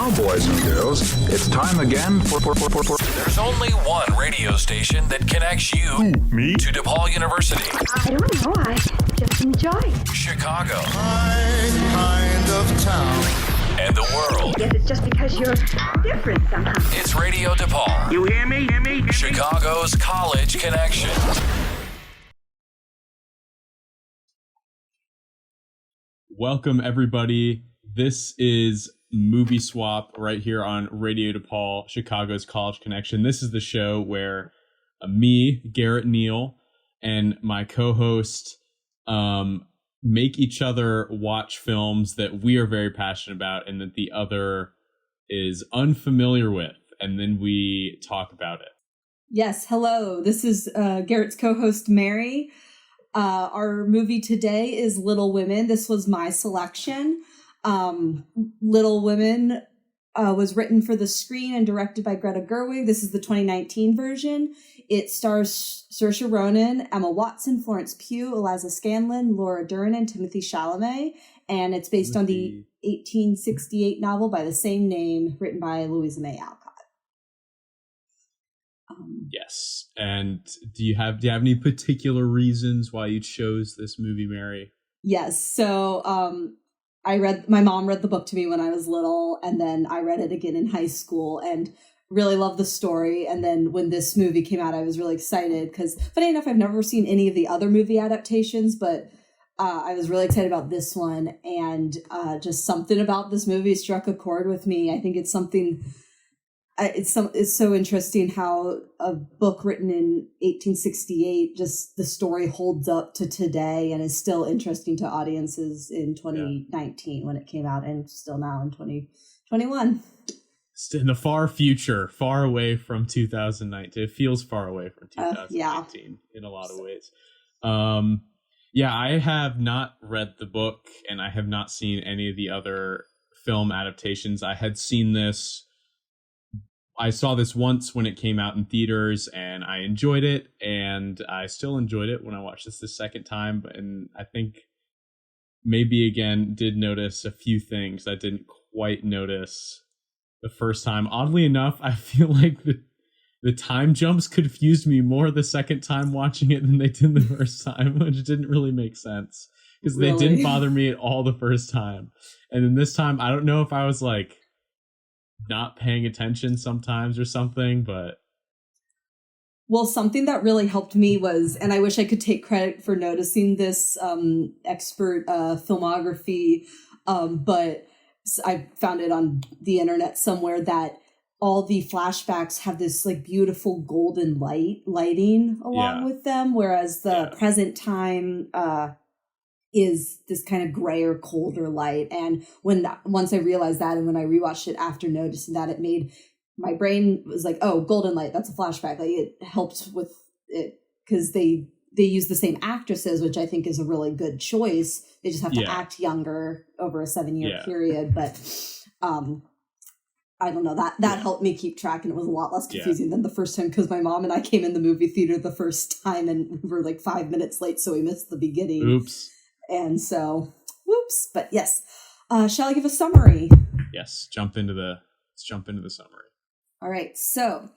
Now, boys and girls, it's time again for... There's only one radio station that connects you to DePaul University. I don't know, I just enjoy it. Chicago. My kind of town. And the world. I guess it's just because you're different somehow. It's Radio DePaul. You hear me? Hear me? Chicago's College Connection. Welcome, everybody. This is Movie Swap right here on Radio DePaul, Chicago's College Connection. This is the show where me, Garrett Neal, and my co-host make each other watch films that we are very passionate about and that the other is unfamiliar with, and then we talk about it. Yes, hello. This is Garrett's co-host, Mary. Our movie today is Little Women. This was my selection. Little Women was written for the screen and directed by Greta Gerwig. This is the 2019 version. It stars Saoirse Ronan, Emma Watson, Florence Pugh, Eliza Scanlon, Laura Dern, and Timothée Chalamet. And it's based on the 1868 novel by the same name, written by Louisa May Alcott. Yes. And do you have any particular reasons why you chose this movie, Mary? Yes. So my mom read the book to me when I was little, and then I read it again in high school and really loved the story. And then when this movie came out, I was really excited because, funny enough, I've never seen any of the other movie adaptations, but I was really excited about this one. And just something about this movie struck a chord with me. I think it's something... It's so interesting how a book written in 1868, just the story holds up to today and is still interesting to audiences in 2019 when it came out, and still now in 2021. In the far future, far away from 2019. It feels far away from 2019 in a lot of ways. I have not read the book, and I have not seen any of the other film adaptations. I saw this once when it came out in theaters, and I enjoyed it, and I still enjoyed it when I watched this the second time. And I think maybe again did notice a few things I didn't quite notice the first time. Oddly enough, I feel like the time jumps confused me more the second time watching it than they did the first time, which didn't really make sense because they didn't bother me at all the first time. And then this time, I don't know if I was like not paying attention sometimes or something, but something that really helped me was, and I wish I could take credit for noticing this expert filmography, but I found it on the internet somewhere that all the flashbacks have this like beautiful golden lighting along with them, whereas the present time is this kind of grayer, colder light. And once I realized that, and when I rewatched it after noticing that, it made my brain was like, oh, golden light, that's a flashback. Like it helped with it because they use the same actresses, which I think is a really good choice. They just have to act younger over a 7-year period. But I don't know, that helped me keep track, and it was a lot less confusing than the first time because my mom and I came in the movie theater the first time and we were like 5 minutes late, so we missed the beginning. Oops. And so, whoops. But yes, shall I give a summary? Yes, let's jump into the summary. All right. So,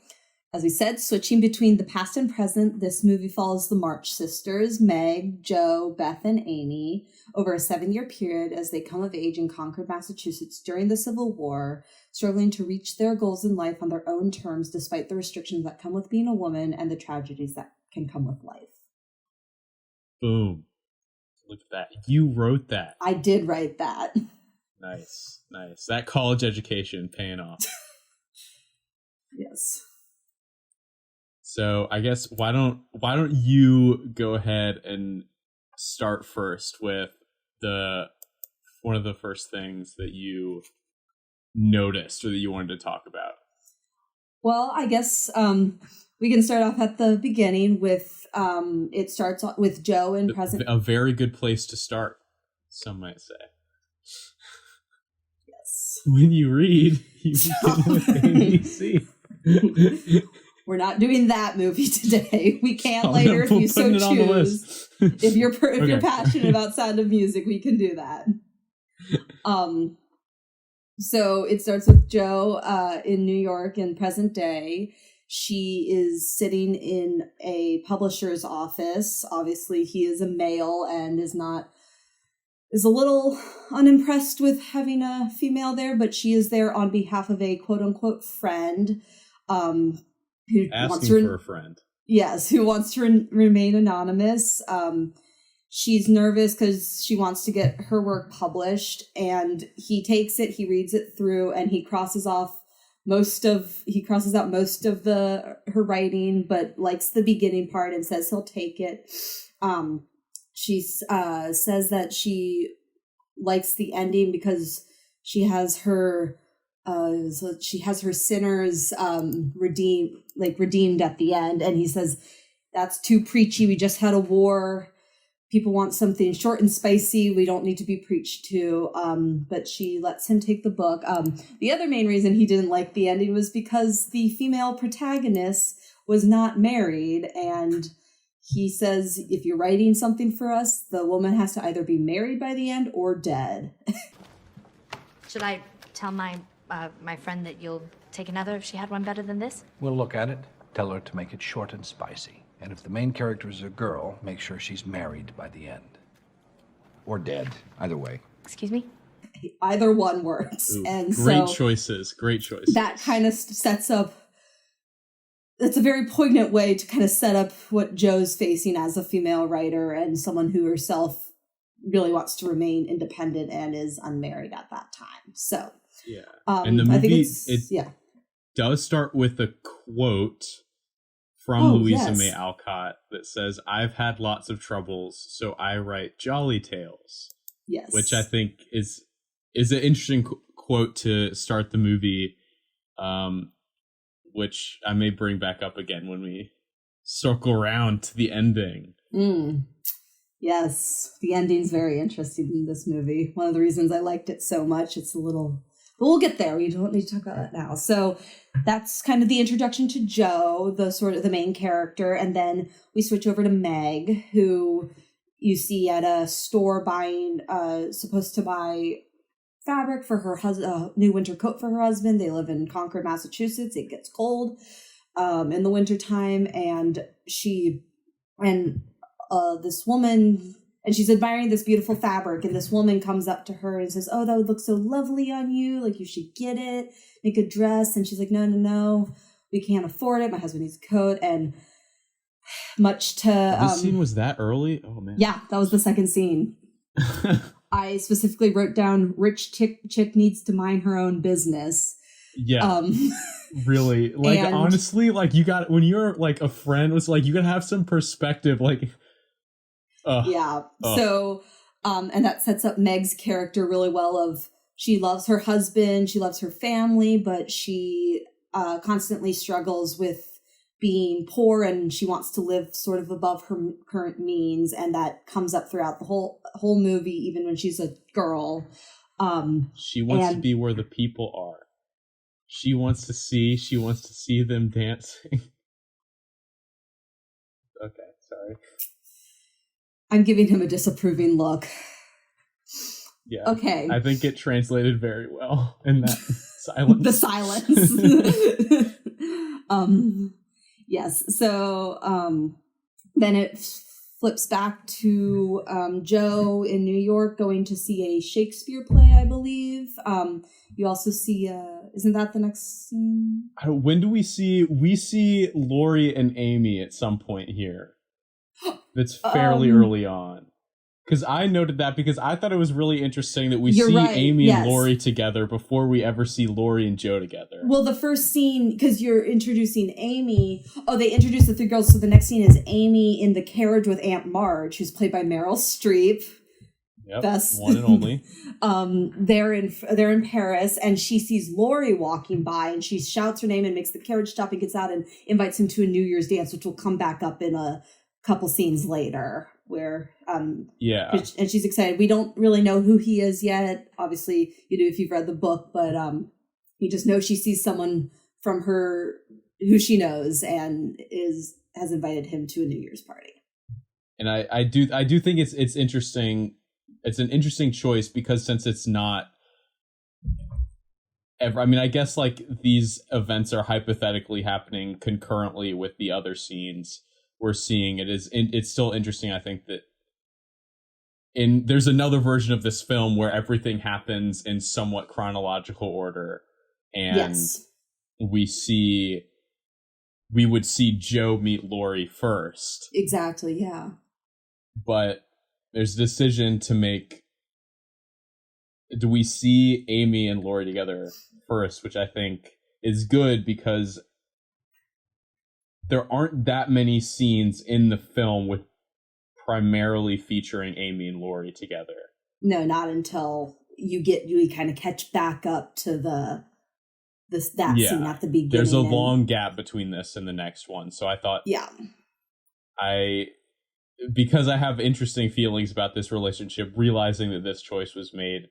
as we said, switching between the past and present, this movie follows the March sisters, Meg, Jo, Beth, and Amy, over a 7-year period as they come of age in Concord, Massachusetts during the Civil War, struggling to reach their goals in life on their own terms despite the restrictions that come with being a woman and the tragedies that can come with life. Boom. Look at that. You wrote that. I did write that. Nice. That college education paying off. Yes. So I guess why don't you go ahead and start first with one of the first things that you noticed or that you wanted to talk about? Well, I guess we can start off at the beginning with it starts with Jo in present. A very good place to start, some might say. Yes. When you read, you begin with ABC. We're not doing that movie today. We can later if you so choose. If you're passionate about Sound of Music, we can do that. So it starts with Jo in New York in present day. She is sitting in a publisher's office. Obviously, he is a male and is a little unimpressed with having a female there, but she is there on behalf of a quote unquote friend who wants for a friend. Yes, who wants to remain anonymous. She's nervous because she wants to get her work published, and he takes it, he reads it through, and he crosses out most of her writing, but likes the beginning part and says he'll take it. She says that she likes the ending because she has her sinners redeemed at the end, and he says that's too preachy. We just had a war. People want something short and spicy. We don't need to be preached to. But she lets him take the book. The other main reason he didn't like the ending was because the female protagonist was not married. And he says, if you're writing something for us, the woman has to either be married by the end or dead. Should I tell my friend that you'll take another if she had one better than this? We'll look at it. Tell her to make it short and spicy. And if the main character is a girl, make sure she's married by the end. Or dead. Either way. Excuse me? Either one works. Ooh, and great so choices. That kind of sets up... That's a very poignant way to kind of set up what Jo's facing as a female writer and someone who herself really wants to remain independent and is unmarried at that time. So... Yeah. And the movie, it does start with a quote from Louisa yes. May Alcott that says, "I've had lots of troubles, so I write jolly tales." Yes. Which I think is an interesting quote to start the movie, which I may bring back up again when we circle around to the ending. Yes, the ending's very interesting in this movie. One of the reasons I liked it so much, it's a little... But we'll get there. We don't need to talk about that now. So that's kind of the introduction to Jo, the sort of the main character. And then we switch over to Meg, who you see at a store supposed to buy fabric for her new winter coat for her husband. They live in Concord, Massachusetts. It gets cold in the wintertime. And this woman... And she's admiring this beautiful fabric, and this woman comes up to her and says, "Oh, that would look so lovely on you. Like, you should get it, make a dress." And she's like, no, we can't afford it. My husband needs a coat. And much to... This scene was that early? Oh, man. Yeah, that was the second scene. I specifically wrote down, rich chick needs to mind her own business. Yeah. Really. Like, honestly, like, you got... When you're, like, a friend, it's like, you gotta have some perspective, like... So and that sets up Meg's character really well. Of she loves her husband, she loves her family, but she constantly struggles with being poor, and she wants to live sort of above her current means, and that comes up throughout the whole movie, even when she's a girl. She wants to be where the people are. She wants to see them dancing. Okay, sorry. I'm giving him a disapproving look. Yeah. Okay. I think it translated very well in that silence. The silence. Yes. So then it flips back to Jo in New York going to see a Shakespeare play, I believe. You also see, isn't that the next scene? When do we see Laurie and Amy at some point here? That's fairly early on. Because I noted that because I thought it was really interesting that we see Amy and Laurie together before we ever see Laurie and Jo together. Well, the first scene, because you're introducing Amy. Oh, they introduced the three girls. So the next scene is Amy in the carriage with Aunt Marge, who's played by Meryl Streep. Yep, best one and only. They're in Paris, and she sees Laurie walking by, and she shouts her name and makes the carriage stop and gets out and invites him to a New Year's dance, which will come back up in a couple scenes later, where and she's excited. We don't really know who he is yet. Obviously, you do if you've read the book, but you just know she sees someone from her who she knows and has invited him to a New Year's party. And I do think it's interesting. It's an interesting choice because since it's not ever. I mean, I guess like these events are hypothetically happening concurrently with the other scenes we're seeing. It's still interesting, I think, that there's another version of this film where everything happens in somewhat chronological order, and Yes. we would see Joe meet Laurie first, Exactly, yeah. but there's a decision to make. Do we see Amy and Laurie together first, which I think is good because there aren't that many scenes in the film with primarily featuring Amy and Laurie together. No, not until you kind of catch back up to that scene at the beginning. There's a long gap between this and the next one, so I thought, yeah, because I have interesting feelings about this relationship, realizing that this choice was made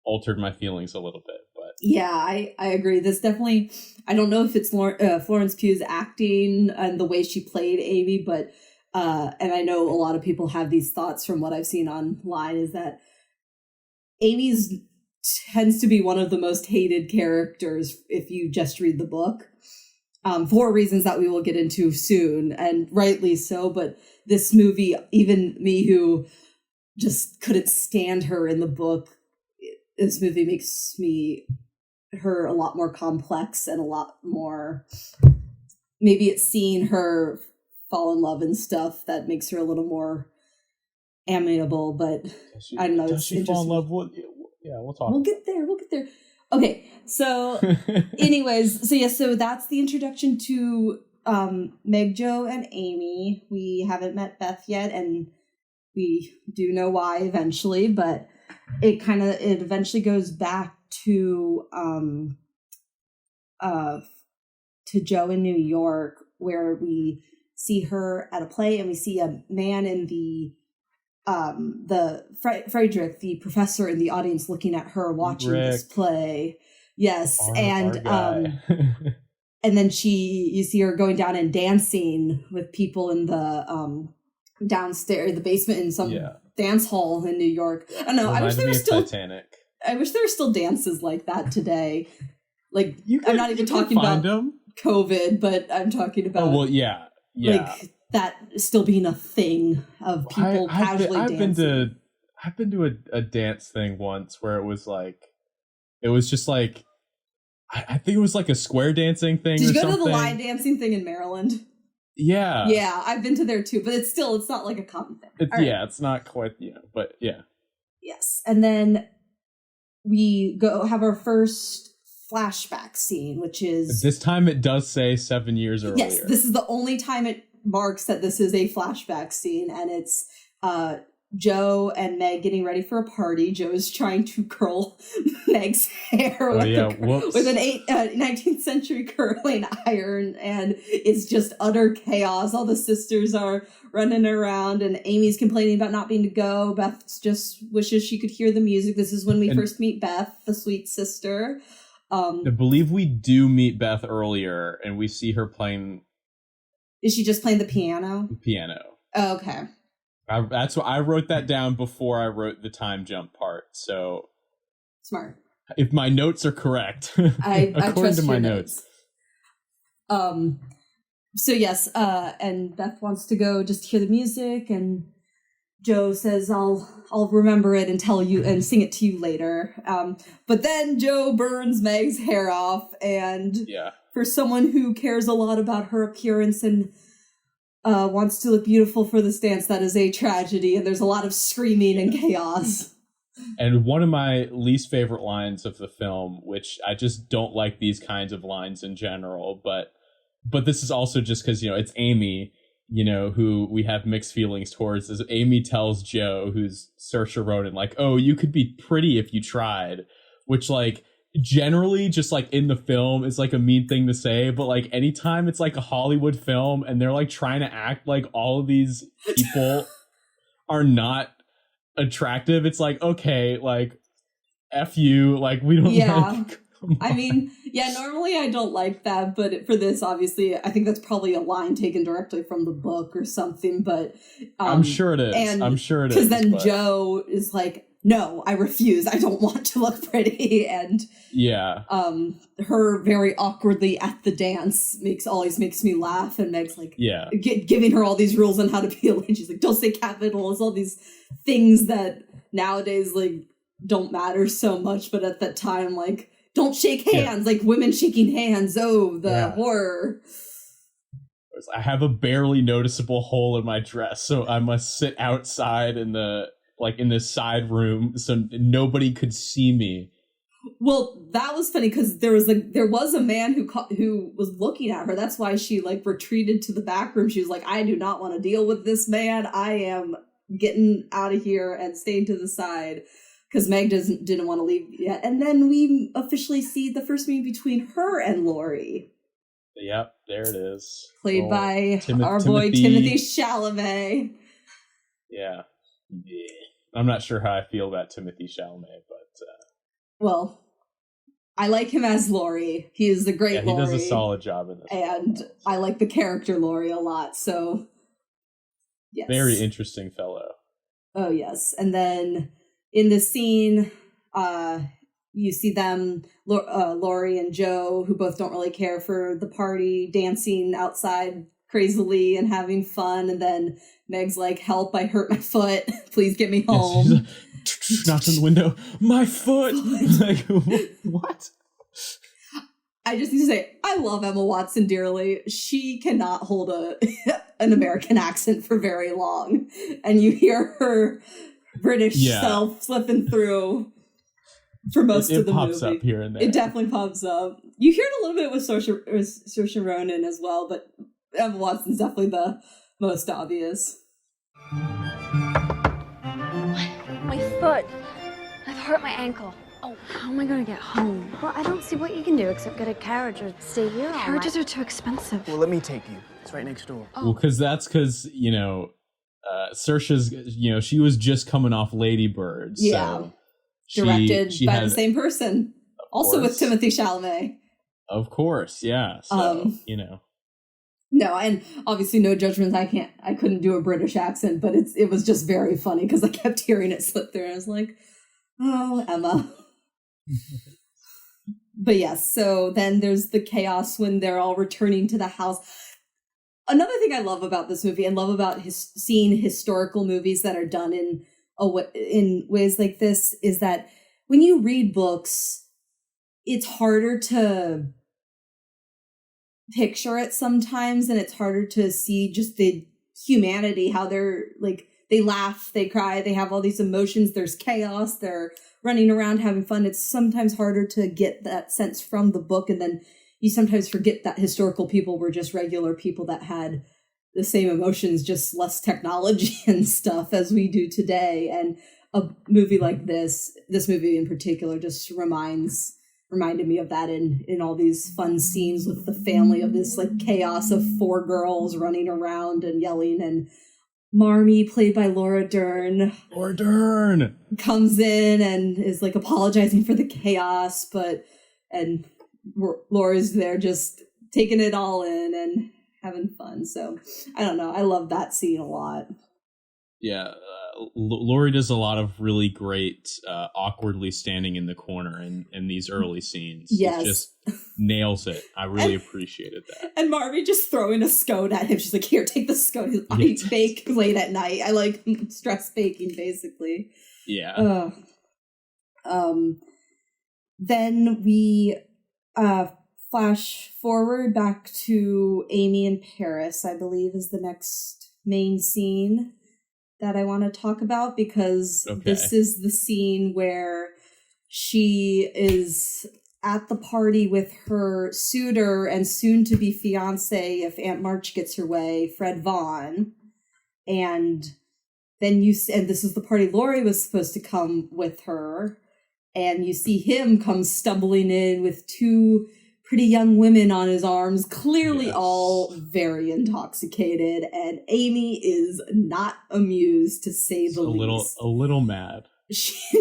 altered my feelings a little bit. But yeah, I agree. This definitely, I don't know if it's Florence Pugh's acting and the way she played Amy, but and I know a lot of people have these thoughts from what I've seen online, is that Amy's tends to be one of the most hated characters if you just read the book, for reasons that we will get into soon, and rightly so. But this movie, even me who just couldn't stand her in the book, this movie makes her a lot more complex and a lot more, maybe it's seeing her fall in love and stuff that makes her a little more amiable, but I don't know. Does she fall in love with? Yeah, we'll talk. We'll get there. Okay, so anyways, so that's the introduction to Meg, Jo, and Amy. We haven't met Beth yet, and we do know why eventually, but it eventually goes back to Jo in New York, where we see her at a play, and we see a man in the Friedrich, the professor, in the audience looking at her watching this play. Yes, and then you see her going down and dancing with people in the downstairs, the basement in some dance hall in New York. I don't know. I wish there was still Titanic. I wish there were still dances like that today. Like, I'm not even talking about COVID, but I'm talking about. Oh well, yeah. Like that still being a thing of people casually dancing. I've been to a dance thing once where it was just like, I think it was like a square dancing thing. Did you go to the line dancing thing in Maryland? Yeah. Yeah, I've been to there too, but it's not like a common thing. It's not quite, but yeah. Yes. And then we go have our first flashback scene, which is... This time it does say 7 years earlier. Yes, this is the only time it marks that this is a flashback scene, and it's Jo and Meg getting ready for a party. Jo is trying to curl Meg's hair with an 19th century curling iron, and it's just utter chaos. All the sisters are running around, and Amy's complaining about not being to go. Beth just wishes she could hear the music. This is when we first meet Beth, the sweet sister. I believe we do meet Beth earlier, and we see her playing. Is she just playing the piano? Piano. Oh, okay. That's what I wrote that down before I wrote the time jump part. So smart. If my notes are correct, I according to my notes. So yes, and Beth wants to go just hear the music, and Jo says, I'll remember it and tell you and sing it to you later. But then Jo burns Meg's hair off, and for someone who cares a lot about her appearance and wants to look beautiful for this dance, that is a tragedy, and there's a lot of screaming and chaos. And one of my least favorite lines of the film, which I just don't like these kinds of lines in general, but this is also just because, it's Amy, who we have mixed feelings towards, is Amy tells Jo, who's Saoirse Ronan, like, oh, you could be pretty if you tried, which, like, generally just, like, in the film is, like, a mean thing to say, but, like, anytime it's, like, a Hollywood film and they're, like, trying to act like all of these people are not attractive, it's like, okay, like, F you, like, we don't like... I mean, normally I don't like that, but for this, obviously, I think that's probably a line taken directly from the book or something, but... I'm sure it is. Because then Jo is like, no, I refuse. I don't want to look pretty. And Yeah. her very awkwardly at the dance always makes me laugh. And Meg's like, Yeah. giving her all these rules on how to be a lady. She's like, don't say capitals, all these things that nowadays like don't matter so much, but at that time, like, don't shake hands, like women shaking hands. Oh, the horror. I have a barely noticeable hole in my dress, so I must sit outside in this side room so nobody could see me. Well, that was funny because there was a man who was looking at her. That's why she like retreated to the back room. She was like, I do not want to deal with this man. I am getting out of here and staying to the side. Because Meg didn't want to leave yet. And then we officially see the first meeting between her and Laurie. Yep, there it is. Played by our boy Timothée Chalamet. Yeah. I'm not sure how I feel about Timothée Chalamet, but... Well, I like him as Laurie. He is the great Laurie. He does a solid job in this. And I like the character Laurie a lot, so... Yes. Very interesting fellow. Oh, yes. And then... in the scene, you see them, Laurie and Joe, who both don't really care for the party, dancing outside crazily and having fun. And then Meg's like, help, I hurt my foot. Please get me home. Like, knocks on the window. My foot! Like, what? I just need to say, I love Emma Watson dearly. She cannot hold an American accent for very long. And you hear her British self slipping through for most of the movie. It pops up here and there. It definitely pops up. You hear it a little bit with Saoirse Ronan as well, but Emma Watson's definitely the most obvious. My foot. I've hurt my ankle. Oh, how am I going to get home? Well, I don't see what you can do except get a carriage or stay here. Carriages are too expensive. Well, let me take you. It's right next door. Oh. Well, because Saoirse's, she was just coming off Lady Bird. Yeah. So directed by the same person. Also with Timothée Chalamet. Of course, yeah. So, No, and obviously no judgments. I couldn't do a British accent, but it was just very funny because I kept hearing it slip through and I was like, oh, Emma. But yes, so then there's the chaos when they're all returning to the house. Another thing I love about this movie and love about seeing historical movies that are done in ways like this is that when you read books, it's harder to picture it sometimes, and it's harder to see just the humanity, how they're like, they laugh, they cry, they have all these emotions, there's chaos, they're running around having fun. It's sometimes harder to get that sense from the book, and then you sometimes forget that historical people were just regular people that had the same emotions, just less technology and stuff as we do today. And a movie like this movie in particular just reminded me of that in all these fun scenes with the family, of this like chaos of four girls running around and yelling, and Marmee, played by Laura Dern, comes in and is like apologizing for the chaos, and Laura's there just taking it all in and having fun. So I don't know, I love that scene a lot. Yeah, Laurie does a lot of really great awkwardly standing in the corner in these early scenes. Yes. It just nails it. I really appreciated that. And Marmee just throwing a scone at him. She's like, here, take the scone. I bake late at night. I like stress baking, basically. Yeah. Then we flash forward back to Amy in Paris, I believe, is the next main scene that I want to talk about, because this is the scene where she is at the party with her suitor and soon-to-be fiancé, if Aunt March gets her way, Fred Vaughn. And then and this is the party Laurie was supposed to come with her, and you see him come stumbling in with two pretty young women on his arms, clearly all very intoxicated, and Amy is not amused, to say the least. A little mad.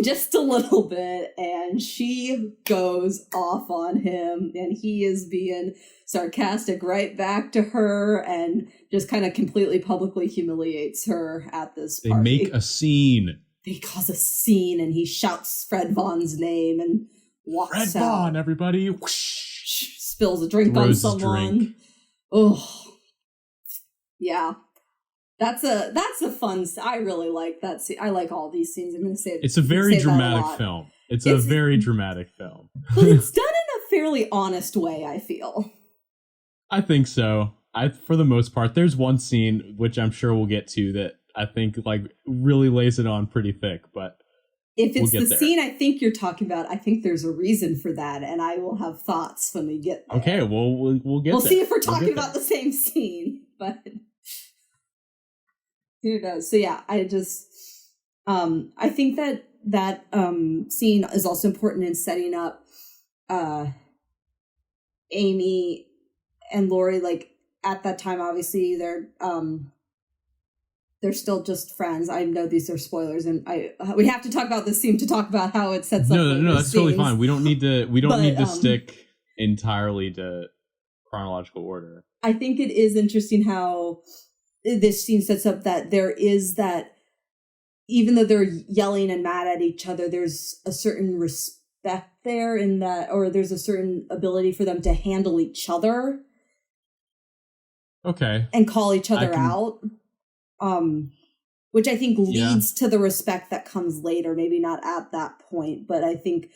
Just a little bit, and she goes off on him, and he is being sarcastic right back to her, and just kind of completely publicly humiliates her at this party. They make a scene. he causes a scene and he shouts Fred Vaughn's name and walks Fred out. Vaughn, everybody. Whoosh. Spills a drink Throws on his someone. drink. Oh, yeah. That's a fun. I really like that scene. I like all these scenes. I'm going to say It's a very say that a dramatic lot. film. It's a very dramatic film. But it's done in a fairly honest way, I feel. I think so. For the most part, there's one scene which I'm sure we'll get to that I think like really lays it on pretty thick. But If it's we'll the get there. scene I think you're talking about, I think there's a reason for that, and I will have thoughts when we get there. Okay, well we'll get. We'll there. see if we're We'll talking get about there. the same scene, but who knows? So yeah, I just I think that scene is also important in setting up Amy and Laurie. Like at that time, obviously they're still just friends. I know these are spoilers, and we have to talk about this scene to talk about how it sets up. No, that's totally fine. We don't need to. We don't But, need to stick entirely to chronological order. I think it is interesting how this scene sets up that there is that, even though they're yelling and mad at each other, there's a certain respect there in that, or there's a certain ability for them to handle each other. Okay. And call each other out. Which I think leads to the respect that comes later, maybe not at that point, but I think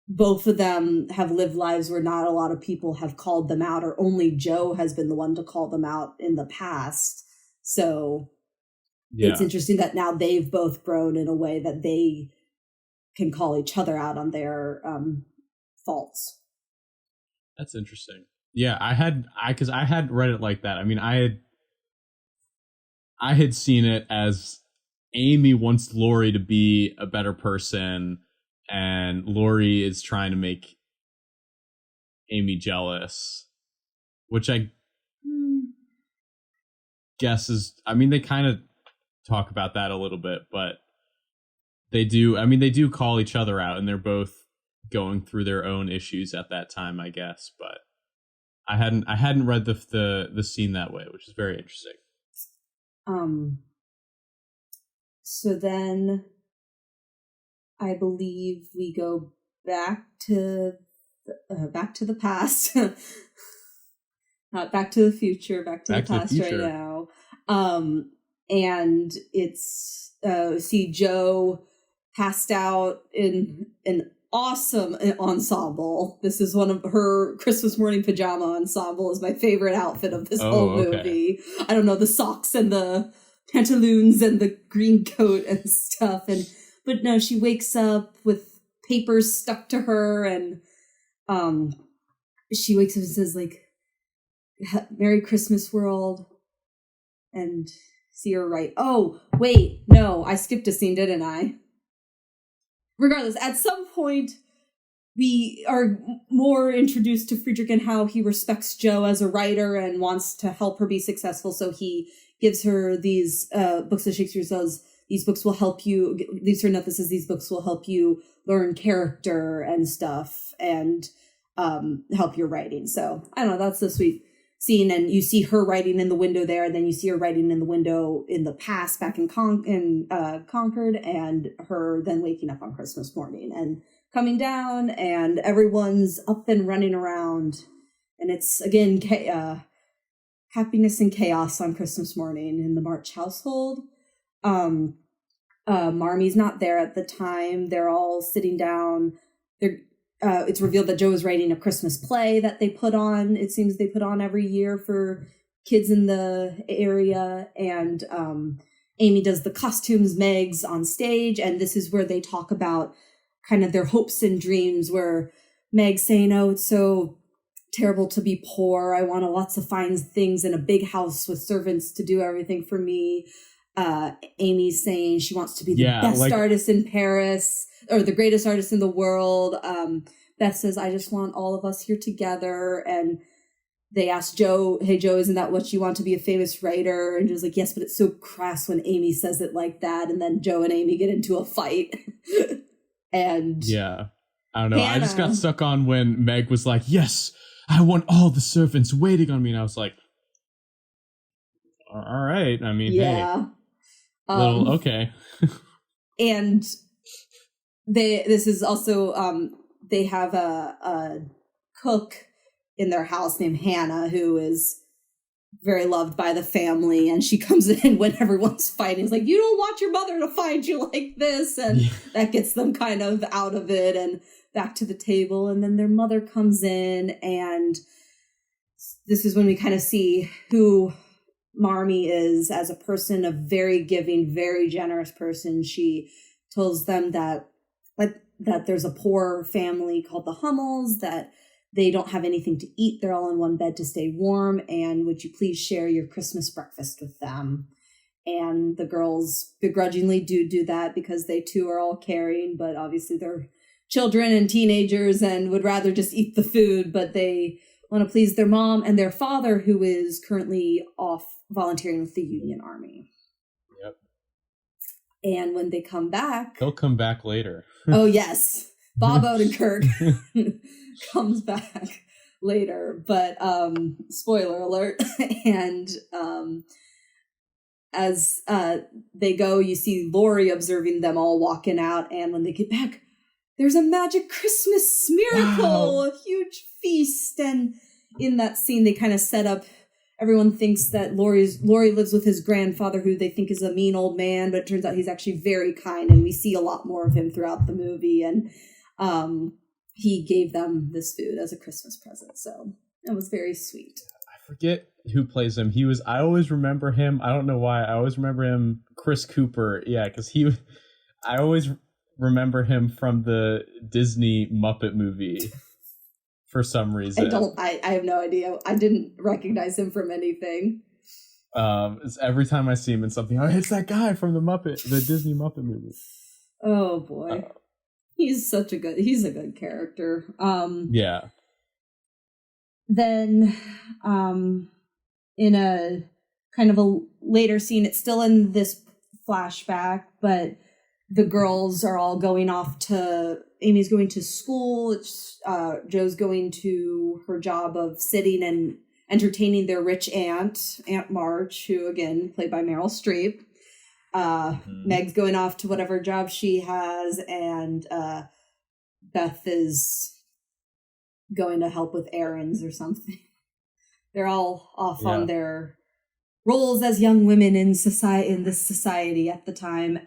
both of them have lived lives where not a lot of people have called them out, or only Joe has been the one to call them out in the past. So it's interesting that now they've both grown in a way that they can call each other out on their faults. That's interesting. Yeah, I had read it like that. I mean, I had seen it as Amy wants Laurie to be a better person, and Laurie is trying to make Amy jealous, which I guess is, I mean, they kind of talk about that a little bit, but they do call each other out, and they're both going through their own issues at that time, I guess. But I hadn't read the scene that way, which is very interesting. So then I believe we go back to the past, not back to the future, back to the past right now. And it's see Joe passed out in an awesome ensemble. This is one of her Christmas morning pajama ensemble is my favorite outfit of this whole movie. I don't know, the socks and the pantaloons and the green coat and stuff. But no, she wakes up with papers stuck to her, and she wakes up and says like, "Merry Christmas, world," and see her right. Oh, wait, no, I skipped a scene, didn't I? Regardless, at some point, we are more introduced to Friedrich and how he respects Jo as a writer and wants to help her be successful. So he gives her these books that Shakespeare says, these books will help you, these are notices, these books will help you learn character and stuff and help your writing. So, I don't know, that's a sweet scene. And you see her writing in the window there, and then you see her writing in the window in the past back in Concord, and her then waking up on Christmas morning and coming down, and everyone's up and running around. And it's, again, happiness and chaos on Christmas morning in the March household. Marmie's not there at the time. They're all sitting down. It's revealed that Jo is writing a Christmas play that they put on. It seems they put on every year for kids in the area. And Amy does the costumes, Meg's on stage. And this is where they talk about kind of their hopes and dreams, where Meg's saying, "Oh, it's so terrible to be poor. I want lots of fine things in a big house with servants to do everything for me." Amy's saying she wants to be the best artist in Paris, or the greatest artist in the world. Beth says, "I just want all of us here together." And they ask Jo, "Hey, Jo, isn't that what you want, to be a famous writer?" And Jo's like, "Yes, but it's so crass when Amy says it like that." And then Jo and Amy get into a fight. And yeah, I don't know. I just got stuck on when Meg was like, "Yes, I want all the servants waiting on me." And I was like, all right. I mean, yeah. hey, okay. And this is also, they have a cook in their house named Hannah, who is very loved by the family, and she comes in when everyone's fighting. It's like, you don't want your mother to find you like this, and that gets them kind of out of it and back to the table. And then their mother comes in, and this is when we kind of see who Marmee is as a person, a very giving, very generous person. She tells them that there's a poor family called the Hummels, that they don't have anything to eat. They're all in one bed to stay warm. And would you please share your Christmas breakfast with them? And the girls begrudgingly do that because they too are all caring, but obviously they're children and teenagers and would rather just eat the food, but they want to please their mom and their father, who is currently off volunteering with the Union Army. Yep. And when they come back... They'll come back later. Oh, yes. Bob Odenkirk comes back later, but spoiler alert. And as they go, you see Laurie observing them all walking out, and when they get back, there's a magic Christmas miracle, a huge feast. And in that scene, they kind of set up, everyone thinks that Laurie lives with his grandfather, who they think is a mean old man, but it turns out he's actually very kind, and we see a lot more of him throughout the movie. And he gave them this food as a Christmas present, so it was very sweet. I forget who plays him. I always remember him. I don't know why. I always remember him, Chris Cooper. Yeah, because I always remember him from the Disney Muppet movie for some reason. I have no idea. I didn't recognize him from anything. Every time I see him in something, it's that guy from the Disney Muppet movie. Oh boy. He's a good character. Yeah. Then in a kind of a later scene, it's still in this flashback, but the girls are all going off Amy's going to school. Joe's going to her job of sitting and entertaining their rich aunt, Aunt March, who again, played by Meryl Streep. Meg's going off to whatever job she has, and Beth is going to help with errands or something. They're all off on their roles as young women in this society at the time.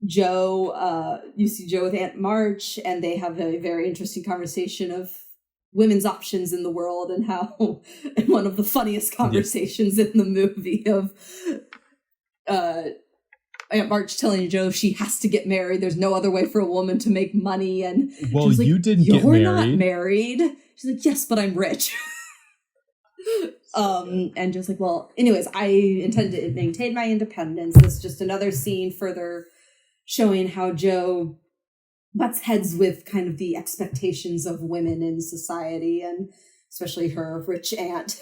Joe, you see Joe with Aunt March, and they have a very interesting conversation of women's options in the world, and how and one of the funniest conversations in the movie of Aunt March telling Joe she has to get married. There's no other way for a woman to make money. And well, like, you didn't get married. You're not married. She's like, yes, but I'm rich. And just like, well, anyways, I intend to maintain my independence. This is just another scene further showing how Joe butts heads with kind of the expectations of women in society, and especially her rich aunt.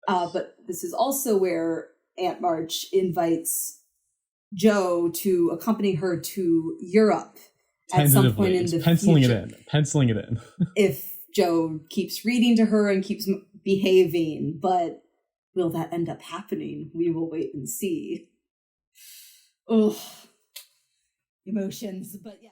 But this is also where Aunt March invites Joe to accompany her to Europe at some point in the future. Penciling it in. If Joe keeps reading to her and keeps behaving, but will that end up happening? We will wait and see. Ugh. Emotions, but yeah.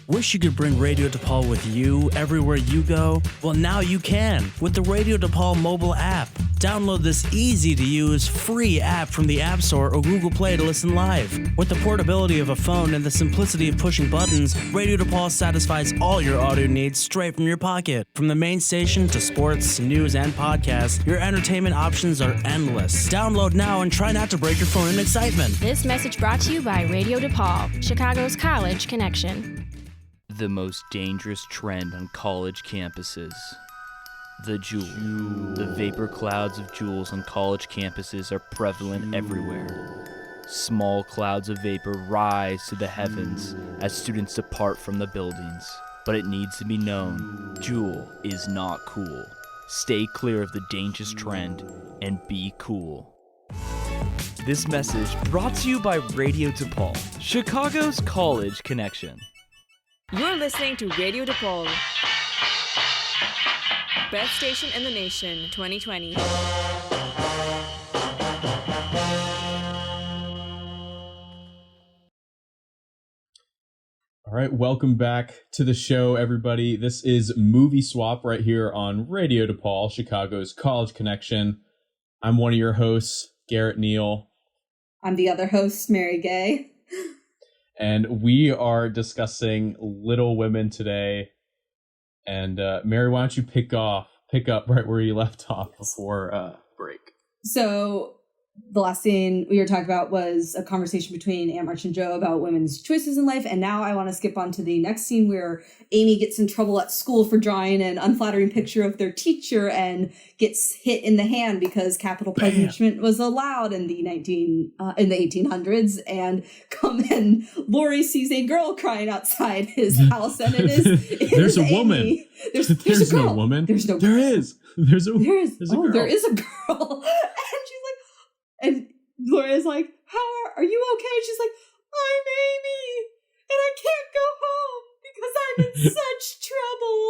Wish you could bring Radio DePaul with you everywhere you go? Well, now you can with the Radio DePaul mobile app. Download this easy-to-use, free app from the App Store or Google Play to listen live. With the portability of a phone and the simplicity of pushing buttons, Radio DePaul satisfies all your audio needs straight from your pocket. From the main station to sports, news, and podcasts, your entertainment options are endless. Download now and try not to break your phone in excitement. This message brought to you by Radio DePaul, Chicago's college connection. The most dangerous trend on college campuses. The Juul. The vapor clouds of Juuls on college campuses are prevalent everywhere. Small clouds of vapor rise to the heavens as students depart from the buildings. But it needs to be known, Juul is not cool. Stay clear of the dangerous trend and be cool. This message brought to you by Radio DePaul, Chicago's college connection. You're listening to Radio DePaul. Best station in the nation, 2020. All right, welcome back to the show, everybody. This is Movie Swap right here on Radio DePaul, Chicago's College Connection. I'm one of your hosts, Garrett Neal. I'm the other host, Mary Gay. And we are discussing Little Women today. And Mary, why don't you pick up right where you left off before break? So the last scene we were talking about was a conversation between Aunt March and Joe about women's choices in life. And now I want to skip on to the next scene where Amy gets in trouble at school for drawing an unflattering picture of their teacher and gets hit in the hand because capital punishment was allowed in the 1800s. And Laurie sees a girl crying outside his house, and it is there's a Amy. woman. There's no girl. woman. There's no. There is. There's a girl. There is a girl. And Laura's like, are you okay? She's like, I'm Amy, and I can't go home because I'm in such trouble.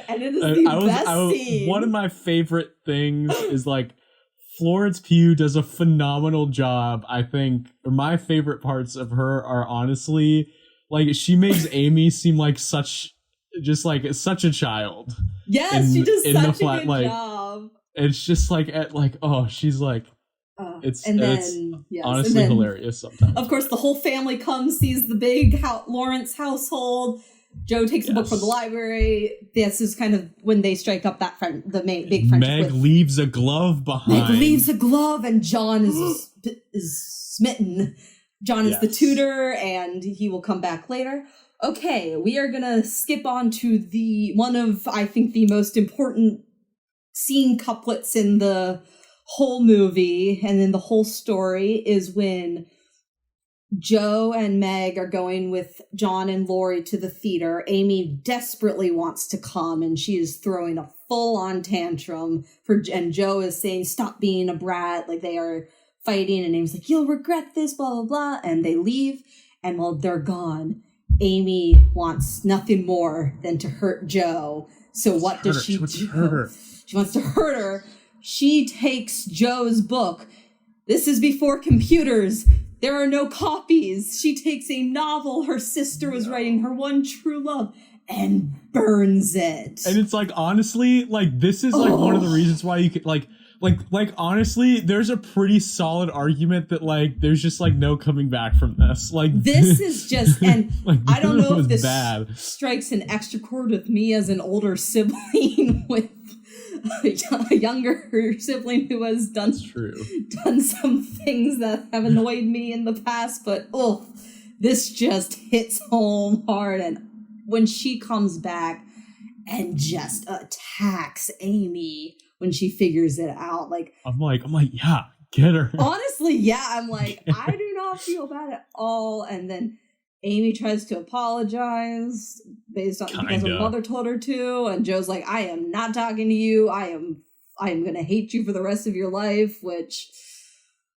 And it is the best scene. One of my favorite things is like Florence Pugh does a phenomenal job, I think. Or my favorite parts of her are honestly like she makes Amy seem like such a child. Yes, she does such a good job. It's just like she's like it's honestly hilarious sometimes. Of course, the whole family comes, sees the big Lawrence household. Joe takes a book from the library. This is kind of when they strike up that big friendship. Meg leaves a glove behind. Meg leaves a glove, and John is smitten. John is the tutor, and he will come back later. Okay, we are gonna skip on to one of I think the most important scene couplets in the whole movie and in the whole story is when Joe and Meg are going with John and Laurie to the theater. Amy desperately wants to come, and she is throwing a full-on tantrum and Joe is saying, stop being a brat. Like, they are fighting, and Amy's like, you'll regret this, blah, blah, blah. And they leave, and while they're gone, Amy wants nothing more than to hurt Joe. So what does she do? She wants to hurt her. She takes Joe's book. This is before computers. There are no copies. She takes a novel her sister was writing, her one true love, and burns it. And it's like, honestly, like, this is like one of the reasons why you could like honestly, there's a pretty solid argument that like there's just like no coming back from this. Like, this is just, and like, I don't know if this bad. Strikes an extra chord with me as an older sibling with a younger sibling who has done some things that have annoyed me in the past, but this just hits home hard. And when she comes back and just attacks Amy when she figures it out, like I'm like, yeah, get her. Honestly, yeah, I'm like, I do not feel bad at all. And then Amy tries to apologize because her mother told her to, and Joe's like, I am not talking to you. I am gonna hate you for the rest of your life, which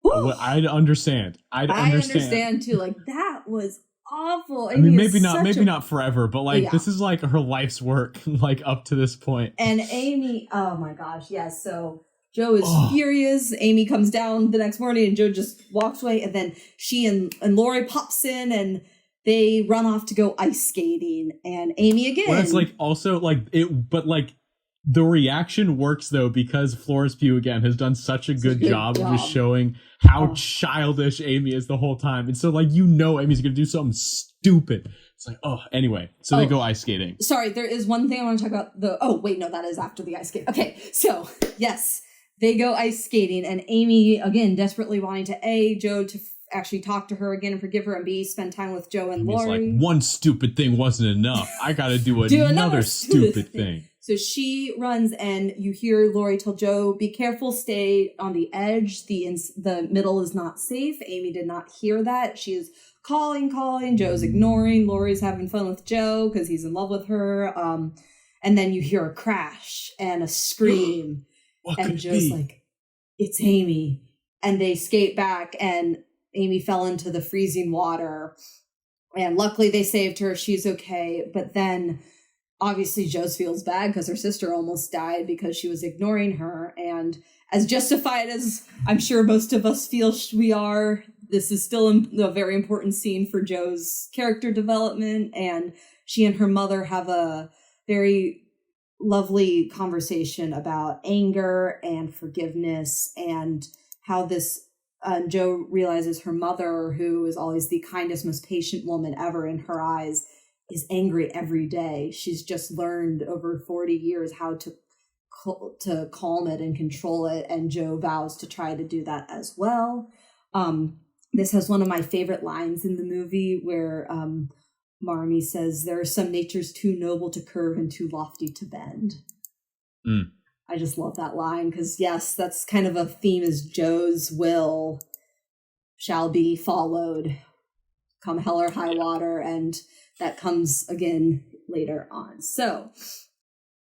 I'd understand. I understand too. Like, that was awful. I mean, maybe not forever, but like this is like her life's work, like up to this point. And Amy, oh my gosh, yes. So Joe is furious. Amy comes down the next morning, and Joe just walks away, and then she and Laurie pops in, and they run off to go ice skating, and Amy again. Well, it's like also like it, but like the reaction works though because Florence Pugh again has done such a good job of just showing how childish Amy is the whole time, and so like Amy's gonna do something stupid. It's like anyway, so they go ice skating. Sorry, there is one thing I want to talk about. That is after the ice skate. Okay, so yes, they go ice skating, and Amy again desperately wanting to Joe to actually talk to her again and forgive her, and B, spend time with Joe and Laurie. Like, one stupid thing wasn't enough. I gotta do another stupid thing. So she runs, and you hear Laurie tell Joe, be careful, stay on the edge. The middle is not safe. Amy did not hear that. She is calling. Joe's ignoring. Laurie's having fun with Joe because he's in love with her. And then you hear a crash and a scream. And Joe's like, it's Amy. And they skate back, and Amy fell into the freezing water, and luckily they saved her. She's okay. But then obviously Joe feels bad because her sister almost died because she was ignoring her. And as justified as I'm sure most of us feel we are, this is still a very important scene for Joe's character development, and she and her mother have a very lovely conversation about anger and forgiveness, and how this Joe realizes her mother, who is always the kindest, most patient woman ever in her eyes, is angry every day. She's just learned over 40 years how to calm it and control it, and Joe vows to try to do that as well. This has one of my favorite lines in the movie where Marmee says, "There are some natures too noble to curve and too lofty to bend." I just love that line because, yes, that's kind of a theme, is Joe's will shall be followed come hell or high water, and that comes again later on. So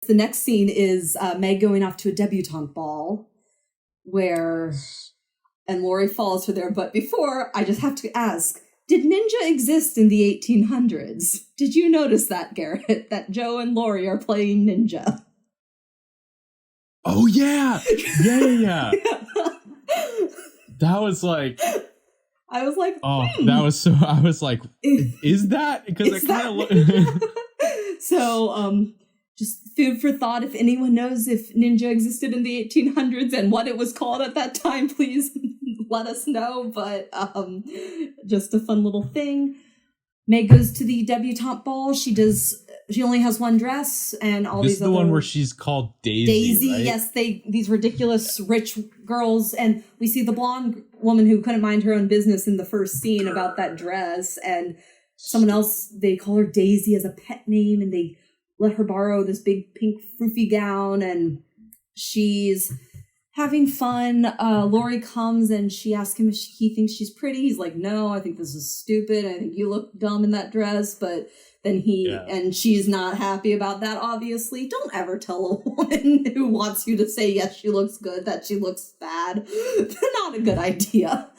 the next scene is Meg going off to a debutante ball and Laurie follows her there. But before, I just have to ask, did ninja exist in the 1800s? Did you notice that, Garrett, that Joe and Laurie are playing ninja? Oh, yeah. Yeah. That was like... I was like, that was so... I was like, is that? Because it kind of looked... So, just food for thought. If anyone knows if ninja existed in the 1800s and what it was called at that time, please let us know. But just a fun little thing. Meg goes to the debutante ball. She only has one dress, and all this these is the one where she's called Daisy, right? Yes, these ridiculous rich girls, and we see the blonde woman who couldn't mind her own business in the first scene about that dress, and someone else, they call her Daisy as a pet name, and they let her borrow this big pink froofy gown, and she's having fun. Laurie comes and she asks him if he thinks she's pretty. He's like, no, I think this is stupid. I think you look dumb in that dress. But then and she's not happy about that, obviously. Don't ever tell a woman who wants you to say, yes, she looks good, that she looks bad. Not a good idea.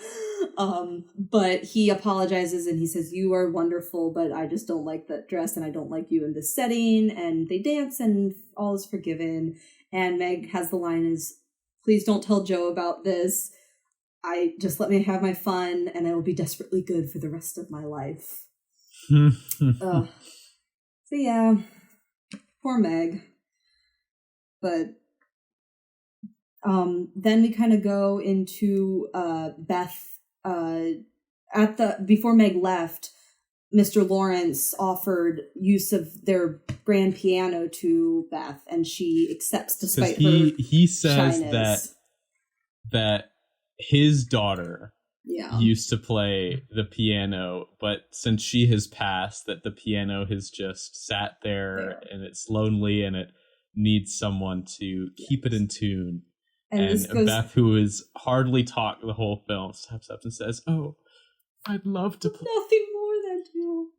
But he apologizes and he says, you are wonderful, but I just don't like that dress and I don't like you in this setting. And they dance and all is forgiven. And Meg has the line is, please don't tell Joe about this. Just let me have my fun and I will be desperately good for the rest of my life. So yeah, poor Meg. But then we kind of go into Beth. Before Meg left, Mr. Lawrence offered use of their grand piano to Beth, and she accepts despite he says shyness. that his daughter used to play the piano, but since she has passed, that the piano has just sat there and it's lonely and it needs someone to keep it in tune. And Beth, who is hardly talked the whole film, steps up and says, "Oh, I'd love to play nothing more than you."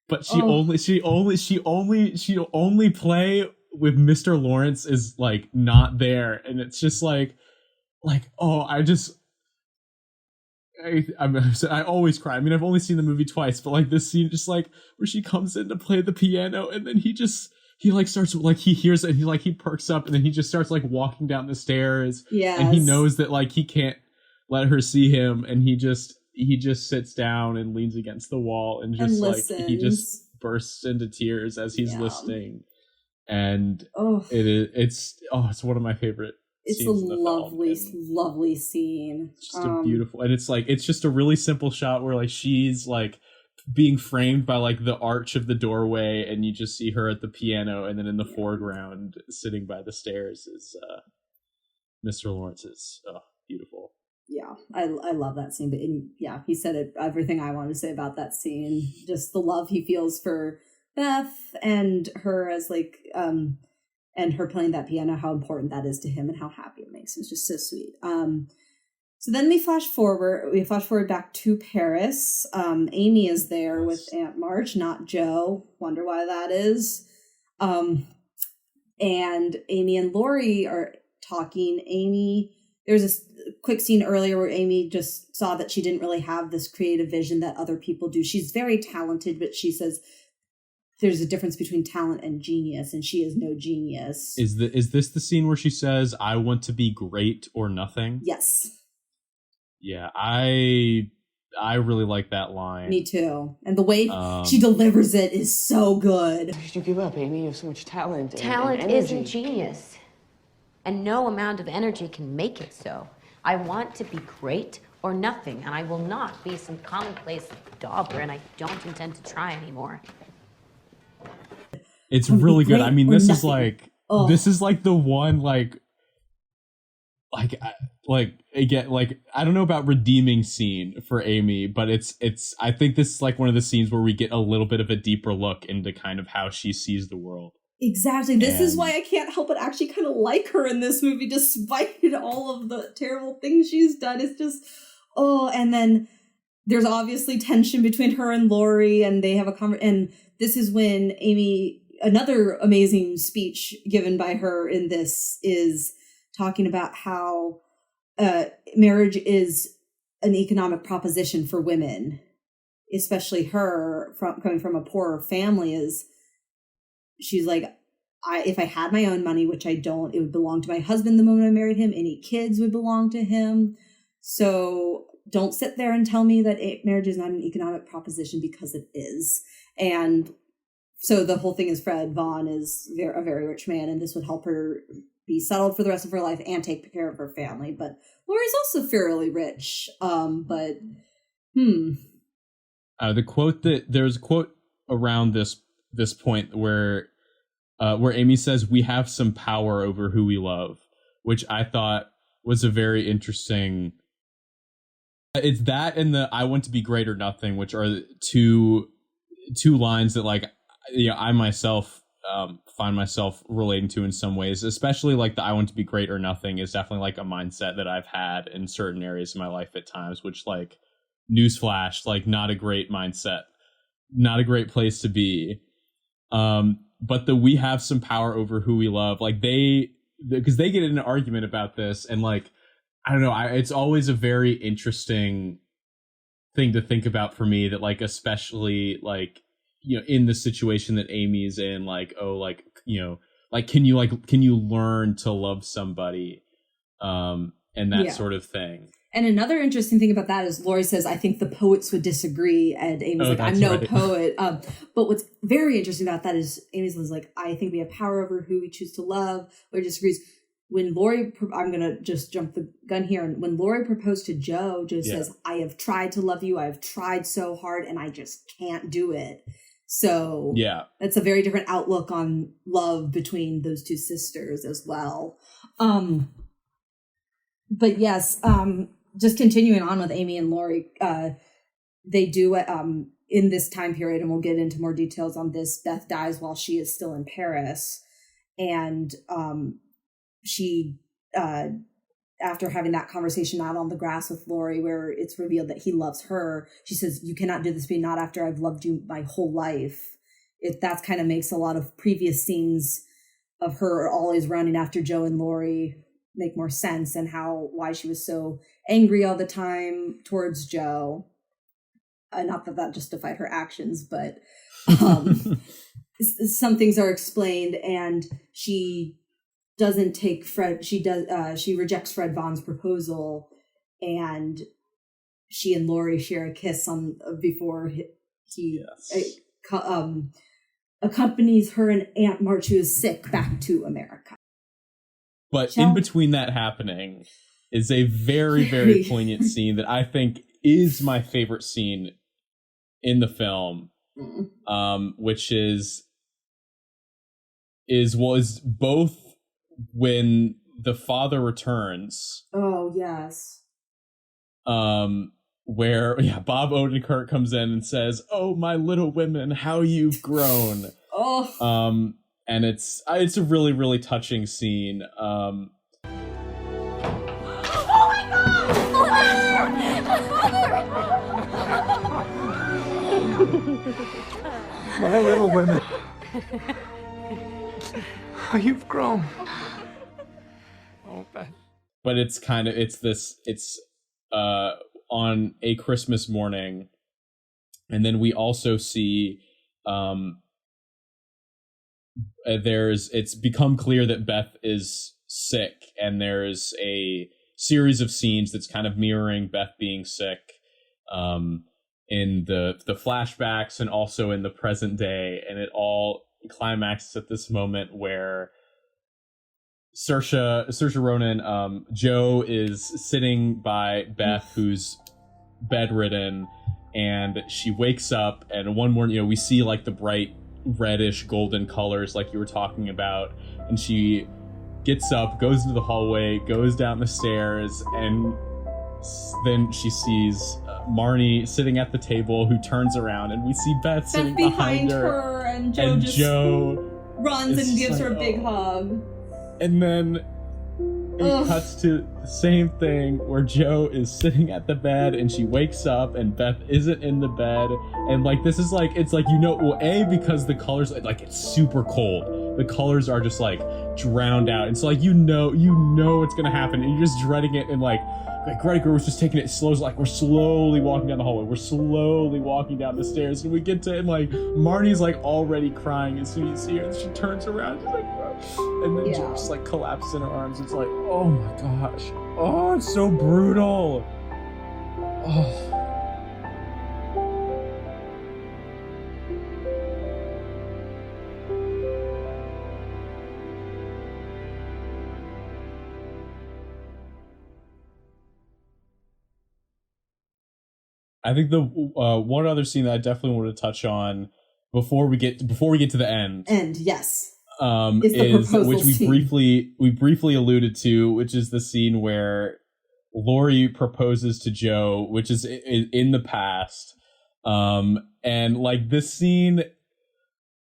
But she only play with Mr. Lawrence is like not there, and it's just like oh, I always cry. I mean, I've only seen the movie twice, but like this scene, just like where she comes in to play the piano, and then he starts like he hears it, and he perks up, and then he just starts like walking down the stairs. Yes. And he knows that like he can't let her see him, and he just sits down and leans against the wall and just like he just bursts into tears as he's listening. And it's one of my favorite. It's a lovely scene. It's just a beautiful, and it's just a really simple shot where like she's like being framed by like the arch of the doorway, and you just see her at the piano, and then in the foreground sitting by the stairs is Mr. Lawrence. Is beautiful. Yeah, I love that scene. But he said everything I wanted to say about that scene. Just the love he feels for Beth and her as like and her playing that piano, how important that is to him and how happy it makes him. It's just so sweet. So then we flash forward back to Paris. Amy is there with Aunt March, not Joe. Wonder why that is. And Amy and Laurie are talking. There's a quick scene earlier where Amy just saw that she didn't really have this creative vision that other people do. She's very talented, but she says there's a difference between talent and genius, and she is no genius. Is this the scene where she says, "I want to be great or nothing"? Yes. Yeah, I I really like that line. Me too. And the way she delivers it is so good. Why did you give up, Amy? You have so much talent. Talent and energy. isn't genius. And no amount of energy can make it so. I want to be great or nothing, and I will not be some commonplace dauber, and I don't intend to try anymore. It's really good. I mean, this is like the one again, like, I don't know about redeeming scene for Amy, but it's I think this is like one of the scenes where we get a little bit of a deeper look into kind of how she sees the world. Exactly. This is why I can't help but actually kind of like her in this movie, despite all of the terrible things she's done. It's just, and then there's obviously tension between her and Laurie, and they have and this is when Amy, another amazing speech given by her in this, is talking about how marriage is an economic proposition for women, especially her coming from a poorer family. She's like, if I had my own money, which I don't, it would belong to my husband the moment I married him. Any kids would belong to him. So don't sit there and tell me that marriage is not an economic proposition, because it is. And so the whole thing is Fred Vaughn is a very rich man, and this would help her be settled for the rest of her life and take care of her family. But Laurie's also fairly rich. The quote there's a quote around this point where Amy says, "We have some power over who we love," which I thought was a very interesting. It's that and the "I want to be great or nothing," which are two lines that, like, I myself find myself relating to in some ways, especially like the "I want to be great or nothing" is definitely like a mindset that I've had in certain areas of my life at times, which, like, newsflash, like, not a great mindset, not a great place to be. But we have some power over who we love. Like, because they get in an argument about this, and, like, I don't know, it's always a very interesting thing to think about for me, that, like, especially, like, you know, in the situation that Amy's in, like, can you learn to love somebody, and that sort of thing. And another interesting thing about that is Laurie says, "I think the poets would disagree," and Amy's like, "I'm no poet." But what's very interesting about that is Amy's like, "I think we have power over who we choose to love." Laurie disagrees. When Laurie, I'm gonna just jump the gun here, and when Laurie proposed to Joe says, "I have tried to love you. I have tried so hard, and I just can't do it." So that's a very different outlook on love between those two sisters as well. But yes, just continuing on with Amy and Laurie, they do in this time period, and we'll get into more details on this. Beth dies while she is still in Paris, and she, after having that conversation out on the grass with Laurie, where it's revealed that he loves her, she says, "You cannot do this to me, not after I've loved you my whole life." That kind of makes a lot of previous scenes of her always running after Joe and Laurie make more sense, and why she was so angry all the time towards Joe. Not that justified her actions, but some things are explained, and she doesn't take Fred. She rejects Fred Vaughn's proposal, and she and Laurie share a kiss before he accompanies her and Aunt March, who is sick, back to America. But in between that happening is a very, very poignant scene that I think is my favorite scene in the film, which was both when the father returns. Oh, yes. Where Bob Odenkirk comes in and says, "Oh, my little women, how you've grown." And it's a really, really touching scene. Oh my God! My little women, how you've grown. Oh, Beth. But it's on a Christmas morning, and then we also see it's become clear that Beth is sick, and there's a series of scenes that's kind of mirroring Beth being sick, in the flashbacks and also in the present day, and it all climaxes at this moment where Saoirse Ronan, Joe is sitting by Beth, who's bedridden, and she wakes up, and one morning, we see like the bright reddish golden colors like you were talking about, and she gets up, goes into the hallway, goes down the stairs, and then she sees Marnie sitting at the table, who turns around, and we see Beth sitting behind her, and Joe runs and gives her a big hug. And then it cuts to the same thing where Joe is sitting at the bed and she wakes up and Beth isn't in the bed. And like, this is like, it's like, because the colors, like it's super cold. The colors are just like drowned out. And so like, you know what's going to happen, and you're just dreading it. And like Greta was just taking it slow. Like, we're slowly walking down the hallway. We're slowly walking down the stairs. And we get to, and like, Marnie's like already crying as soon as you see her. And she turns around. She's like, and then Joe just like collapses in her arms. It's like, oh my gosh. Oh, it's so brutal. Oh. I think the one other scene that I definitely want to touch on before we get to the end. Yes. Is which we briefly alluded to, which is the scene where Laurie proposes to Joe, which is in the past. And like this scene,